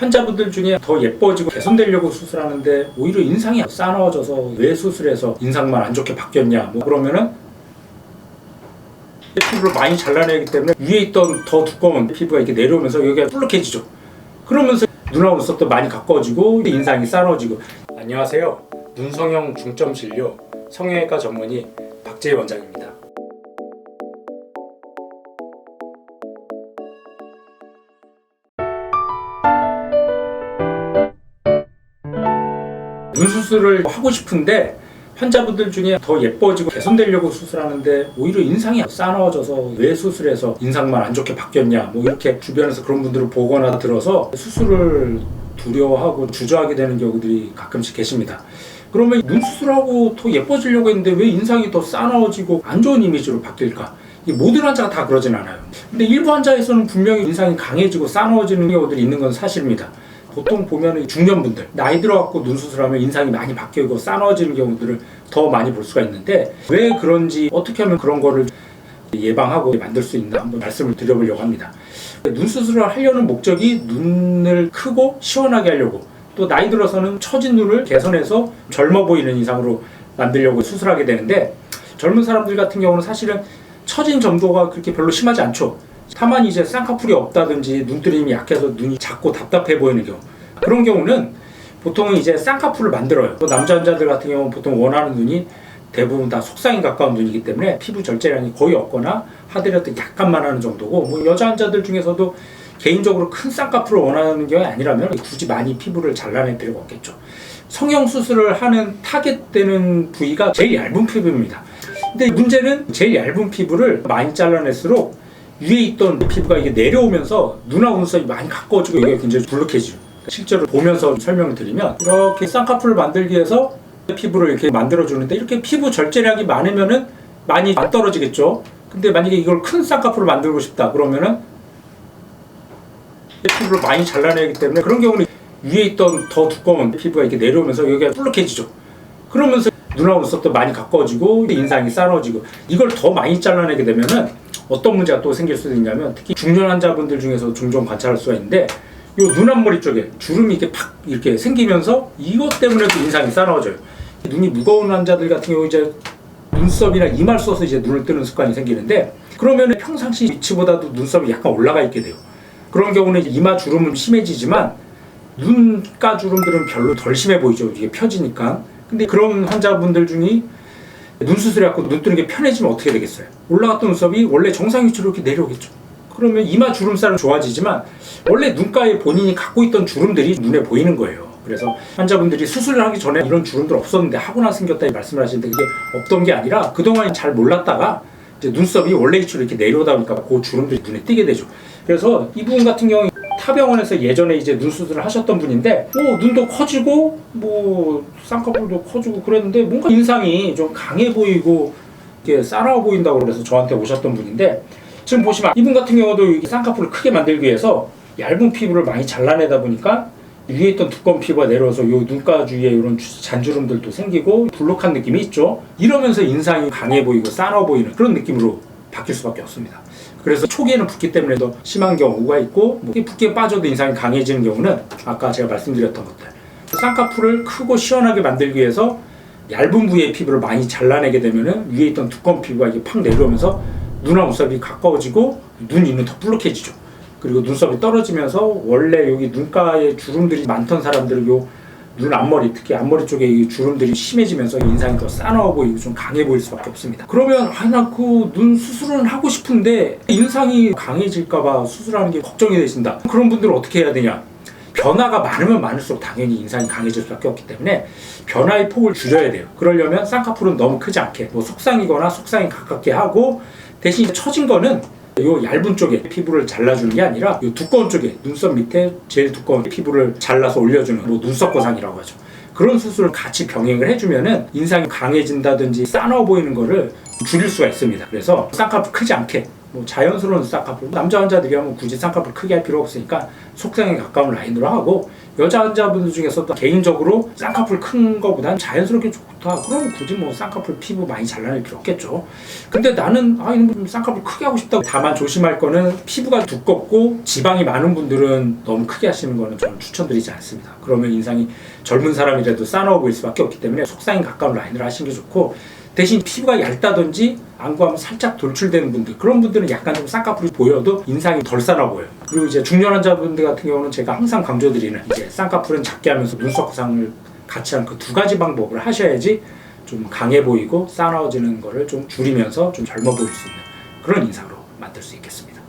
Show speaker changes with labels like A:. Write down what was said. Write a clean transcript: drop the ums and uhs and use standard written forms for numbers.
A: 환자분들 중에 더 예뻐지고 개선되려고 수술하는데 오히려 인상이 싸나워져서 왜 수술해서 인상만 안 좋게 바뀌었냐 뭐 그러면은 피부를 많이 잘라내기 때문에 위에 있던 더 두꺼운 피부가 이렇게 내려오면서 여기가 불룩해지죠. 그러면서 눈하고 눈썹도 많이 가까워지고 인상이 싸나워지고. 안녕하세요. 눈성형 중점 진료 성형외과 전문의 박재희 원장입니다. 눈 수술을 하고 싶은데 환자분들 중에 더 예뻐지고 개선되려고 수술하는데 오히려 인상이 싸나워져서 왜 수술해서 인상만 안 좋게 바뀌었냐 뭐 이렇게 주변에서 그런 분들을 보거나 들어서 수술을 두려워하고 주저하게 되는 경우들이 가끔씩 계십니다. 그러면 눈 수술하고 더 예뻐지려고 했는데 왜 인상이 더 싸나워지고 안 좋은 이미지로 바뀔까? 모든 환자가 다 그러진 않아요. 근데 일부 환자에서는 분명히 인상이 강해지고 싸나워지는 경우들이 있는 건 사실입니다. 보통 보면 중년분들 나이 들어갖고 눈 수술하면 인상이 많이 바뀌고 싸나워지는 경우들을 더 많이 볼 수가 있는데 왜 그런지 어떻게 하면 그런 거를 예방하고 만들 수 있나 한번 말씀을 드려보려고 합니다. 눈 수술을 하려는 목적이 눈을 크고 시원하게 하려고, 또 나이 들어서는 처진 눈을 개선해서 젊어 보이는 인상으로 만들려고 수술하게 되는데, 젊은 사람들 같은 경우는 사실은 처진 정도가 그렇게 별로 심하지 않죠. 다만 이제 쌍꺼풀이 없다든지 눈뜨림이 약해서 눈이 작고 답답해 보이는 경우, 그런 경우는 보통은 이제 쌍꺼풀을 만들어요. 남자 환자들 같은 경우는 보통 원하는 눈이 대부분 다 속상에 가까운 눈이기 때문에 피부 절제량이 거의 없거나 하더라도 약간만 하는 정도고, 뭐 여자 환자들 중에서도 개인적으로 큰 쌍꺼풀을 원하는 경우가 아니라면 굳이 많이 피부를 잘라낼 필요가 없겠죠. 성형 수술을 하는 타겟되는 부위가 제일 얇은 피부입니다. 근데 문제는 제일 얇은 피부를 많이 잘라낼수록 위에 있던 피부가 이게 내려오면서 눈하고 눈썹이 많이 가까워지고 이게 굉장히 불룩해지죠. 실제로 보면서 설명을 드리면 이렇게 쌍꺼풀을 만들기 위해서 피부를 이렇게 만들어주는데, 이렇게 피부 절제량이 많으면은 많이 안 떨어지겠죠. 근데 만약에 이걸 큰 쌍꺼풀을 만들고 싶다 그러면은 피부를 많이 잘라내기 때문에 그런 경우는 위에 있던 더 두꺼운 피부가 이렇게 내려오면서 여기가 불룩해지죠. 그러면서 눈하고 눈썹도 많이 가까워지고 인상이 싸나워지고, 이걸 더 많이 잘라내게 되면은 어떤 문제가 또 생길 수도 있냐면, 특히 중년 환자분들 중에서 종종 관찰할 수가 있는데, 요 눈 앞머리 쪽에 주름이 이렇게 팍 이렇게 생기면서 이것 때문에도 인상이 싸나워져요. 눈이 무거운 환자들 같은 경우 이제 눈썹이나 이마를 써서 이제 눈을 뜨는 습관이 생기는데, 그러면 평상시 위치보다도 눈썹이 약간 올라가 있게 돼요. 그런 경우는 이마 주름은 심해지지만 눈가 주름들은 별로 덜 심해 보이죠. 이게 펴지니까. 근데 그런 환자분들 중에 눈 수술해갖고 눈 뜨는 게 편해지면 어떻게 되겠어요? 올라갔던 눈썹이 원래 정상 위치로 이렇게 내려오겠죠. 그러면 이마 주름살은 좋아지지만 원래 눈가에 본인이 갖고 있던 주름들이 눈에 보이는 거예요. 그래서 환자분들이 수술을 하기 전에 이런 주름들 없었는데 하고 나서 생겼다 이 말씀을 하시는데, 이게 없던 게 아니라 그동안 잘 몰랐다가 이제 눈썹이 원래 위치로 이렇게 내려오다 보니까 그 주름들이 눈에 띄게 되죠. 그래서 이분 같은 경우 타병원에서 예전에 이제 눈 수술을 하셨던 분인데, 눈도 커지고 뭐 쌍꺼풀도 커지고 그랬는데 뭔가 인상이 좀 강해 보이고 이렇게 싸나워 보인다고 그래서 저한테 오셨던 분인데, 지금 보시면 이분 같은 경우도 이 쌍꺼풀을 크게 만들기 위해서 얇은 피부를 많이 잘라내다 보니까 위에 있던 두꺼운 피부가 내려와서 요 눈가 주위에 이런 잔주름들도 생기고 불룩한 느낌이 있죠. 이러면서 인상이 강해 보이고 싸나워 보이는 그런 느낌으로 바뀔 수밖에 없습니다. 그래서 초기에는 붓기 때문에 더 심한 경우가 있고, 붓기에 빠져도 인상이 강해지는 경우는 아까 제가 말씀드렸던 것들, 쌍꺼풀을 크고 시원하게 만들기 위해서 얇은 부위의 피부를 많이 잘라내게 되면은 위에 있던 두꺼운 피부가 이게 팍 내려오면서 눈하고 눈썹이 가까워지고 눈 위는 더 불룩해지죠. 그리고 눈썹이 떨어지면서 원래 여기 눈가에 주름들이 많던 사람들은 요 눈 앞머리, 특히 앞머리 쪽에 이 주름들이 심해지면서 인상이 더 싸나워 보이고 좀 강해 보일 수밖에 없습니다. 그러면 나 그 눈 수술은 하고 싶은데 인상이 강해질까봐 수술하는 게 걱정이 되신다. 그런 분들은 어떻게 해야 되냐? 변화가 많으면 많을수록 당연히 인상이 강해질 수밖에 없기 때문에 변화의 폭을 줄여야 돼요. 그러려면 쌍꺼풀은 너무 크지 않게, 뭐 속상이거나 속상에 가깝게 하고, 대신 처진 거는 요 얇은 쪽에 피부를 잘라주는 게 아니라 요 두꺼운 쪽에 눈썹 밑에 제일 두꺼운 피부를 잘라서 올려주는 뭐 눈썹 거상이라고 하죠. 그런 수술을 같이 병행을 해주면은 인상이 강해진다든지 싸나워 보이는 거를 줄일 수가 있습니다. 그래서 쌍꺼풀 크지 않게 뭐 자연스러운 쌍꺼풀, 남자 환자들이 하면 굳이 쌍꺼풀 크게 할 필요 없으니까 속상에 가까운 라인으로 하고, 여자 환자분들 중에서도 개인적으로 쌍꺼풀 큰 거보단 자연스럽게 좋다, 그럼 굳이 뭐 쌍꺼풀 피부 많이 잘라낼 필요 없겠죠. 근데 나는 이놈 쌍꺼풀 크게 하고 싶다고. 다만 조심할 거는 피부가 두껍고 지방이 많은 분들은 너무 크게 하시는 거는 저는 추천드리지 않습니다. 그러면 인상이 젊은 사람이라도 싸나워 보일 수밖에 없기 때문에 속상에 가까운 라인으로 하시는 게 좋고, 대신 피부가 얇다든지 안구하면 살짝 돌출되는 분들, 그런 분들은 약간 좀 쌍꺼풀이 보여도 인상이 덜 싸나 보여요. 그리고 이제 중년 환자분들 같은 경우는 제가 항상 강조드리는, 이제 쌍꺼풀은 작게 하면서 눈썹 구상을 같이 하는 그 두 가지 방법을 하셔야지 좀 강해 보이고 싸나워지는 거를 좀 줄이면서 좀 젊어 보일 수 있는 그런 인상으로 만들 수 있겠습니다.